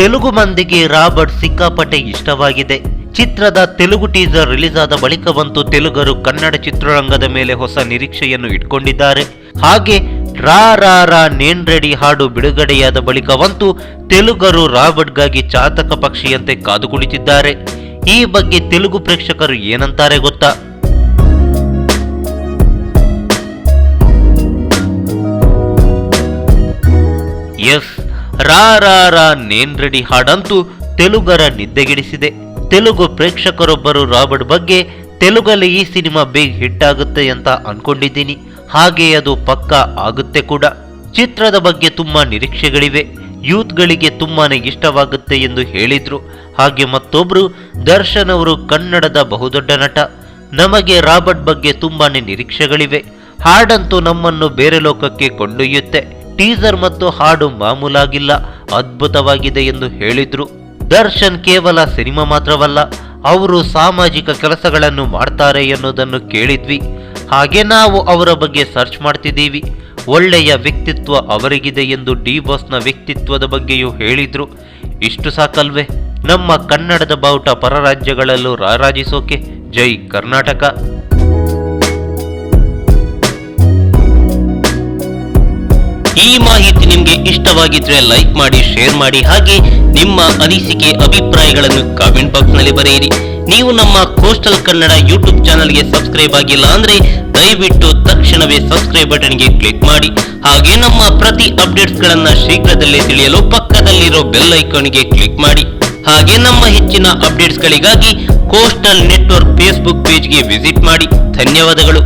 ತೆಲುಗು ಮಂದಿಗೆ ರಾಬರ್ಟ್ ಸಿಕ್ಕಾಪಟ್ಟೆ ಇಷ್ಟವಾಗಿದೆ. ಚಿತ್ರದ ತೆಲುಗು ಟೀಸರ್ ರಿಲೀಸ್ ಆದ ಬಳಿಕವಂತೂ ತೆಲುಗರು ಕನ್ನಡ ಚಿತ್ರರಂಗದ ಮೇಲೆ ಹೊಸ ನಿರೀಕ್ಷೆಯನ್ನು ಇಟ್ಕೊಂಡಿದ್ದಾರೆ. ಹಾಗೆ ರಾ ರಾ ರಾ ನೇನ್ ರೆಡಿ ಹಾಡು ಬಿಡುಗಡೆಯಾದ ಬಳಿಕವಂತೂ ತೆಲುಗರು ರಾಬರ್ಟ್ಗಾಗಿ ಚಾತಕ ಪಕ್ಷಿಯಂತೆ ಕಾದು ಕುಳಿತಿದ್ದಾರೆ. ಈ ಬಗ್ಗೆ ತೆಲುಗು ಪ್ರೇಕ್ಷಕರು ಏನಂತಾರೆ ಗೊತ್ತಾ? ಎಸ್, ರಾ ರಾ ರಾ ನೇನ್ ರೆಡಿ ಹಾಡಂತೂ ತೆಲುಗರ ನಿದ್ದೆಗೆಡಿಸಿದೆ. ತೆಲುಗು ಪ್ರೇಕ್ಷಕರೊಬ್ಬರು ರಾಬರ್ಟ್ ಬಗ್ಗೆ ತೆಲುಗಲ್ಲಿ ಈ ಸಿನಿಮಾ ಬೇಗ ಹಿಟ್ ಆಗುತ್ತೆ ಅಂತ ಅನ್ಕೊಂಡಿದ್ದೀನಿ. ಹಾಗೆ ಅದು ಪಕ್ಕಾ ಆಗುತ್ತೆ ಕೂಡ. ಚಿತ್ರದ ಬಗ್ಗೆ ತುಂಬಾ ನಿರೀಕ್ಷೆಗಳಿವೆ. ಯೂತ್ಗಳಿಗೆ ತುಂಬಾನೇ ಇಷ್ಟವಾಗುತ್ತೆ ಎಂದು ಹೇಳಿದ್ರು. ಹಾಗೆ ಮತ್ತೊಬ್ರು, ದರ್ಶನ್ ಅವರು ಕನ್ನಡದ ಬಹುದೊಡ್ಡ ನಟ. ನಮಗೆ ರಾಬರ್ಟ್ ಬಗ್ಗೆ ತುಂಬಾನೇ ನಿರೀಕ್ಷೆಗಳಿವೆ. ಹಾಡಂತೂ ನಮ್ಮನ್ನು ಬೇರೆ ಲೋಕಕ್ಕೆ ಕೊಂಡೊಯ್ಯುತ್ತೆ. ಟೀಸರ್ ಮತ್ತು ಹಾಡು ಮಾಮೂಲಾಗಿಲ್ಲ, ಅದ್ಭುತವಾಗಿದೆ ಎಂದು ಹೇಳಿದ್ರು. ದರ್ಶನ್ ಕೇವಲ ಸಿನಿಮಾ ಮಾತ್ರವಲ್ಲ, ಅವರು ಸಾಮಾಜಿಕ ಕೆಲಸಗಳನ್ನು ಮಾಡ್ತಾರೆ ಎನ್ನುವುದನ್ನು ಕೇಳಿದ್ವಿ. ಹಾಗೆ ನಾವು ಅವರ ಬಗ್ಗೆ ಸರ್ಚ್ ಮಾಡ್ತಿದ್ದೀವಿ. ಒಳ್ಳೆಯ ವ್ಯಕ್ತಿತ್ವ ಅವರಿಗಿದೆ ಎಂದು ಡಿ ಬಾಸ್ನ ವ್ಯಕ್ತಿತ್ವದ ಬಗ್ಗೆಯೂ ಹೇಳಿದ್ರು. ಇಷ್ಟು ಸಾಕಲ್ವೇ ನಮ್ಮ ಕನ್ನಡದ ಬಾವುಟ ಪರ ರಾಜ್ಯಗಳಲ್ಲೂ ರಾರಾಜಿಸೋಕೆ. ಜೈ ಕರ್ನಾಟಕ. ಈ ಮಾಹಿತಿ ನಿಮಗೆ ಇಷ್ಟವಾಗಿದ್ರೆ ಲೈಕ್ ಮಾಡಿ, ಶೇರ್ ಮಾಡಿ. ಹಾಗೆ ನಿಮ್ಮ ಅನಿಸಿಕೆ ಅಭಿಪ್ರಾಯಗಳನ್ನು ಕಾಮೆಂಟ್ ಬಾಕ್ಸ್ ನಲ್ಲಿ ಬರೆಯಿರಿ. ನೀವು ನಮ್ಮ ಕೋಸ್ಟಲ್ ಕನ್ನಡ ಯೂಟ್ಯೂಬ್ ಚಾನಲ್ಗೆ ಸಬ್ಸ್ಕ್ರೈಬ್ ಆಗಿಲ್ಲ ಅಂದ್ರೆ ದಯವಿಟ್ಟು ತಕ್ಷಣವೇ ಸಬ್ಸ್ಕ್ರೈಬ್ ಬಟನ್ಗೆ ಕ್ಲಿಕ್ ಮಾಡಿ. ಹಾಗೆ ನಮ್ಮ ಪ್ರತಿ ಅಪ್ಡೇಟ್ಸ್ ಗಳನ್ನ ಶೀಘ್ರದಲ್ಲೇ ತಿಳಿಯಲು ಪಕ್ಕದಲ್ಲಿರೋ ಬೆಲ್ ಐಕಾನ್ಗೆ ಕ್ಲಿಕ್ ಮಾಡಿ. ಹಾಗೆ ನಮ್ಮ ಹೆಚ್ಚಿನ ಅಪ್ಡೇಟ್ಸ್ ಗಳಿಗಾಗಿ ಕೋಸ್ಟಲ್ ನೆಟ್ವರ್ಕ್ ಫೇಸ್ಬುಕ್ ಪೇಜ್ಗೆ ವಿಸಿಟ್ ಮಾಡಿ. ಧನ್ಯವಾದಗಳು.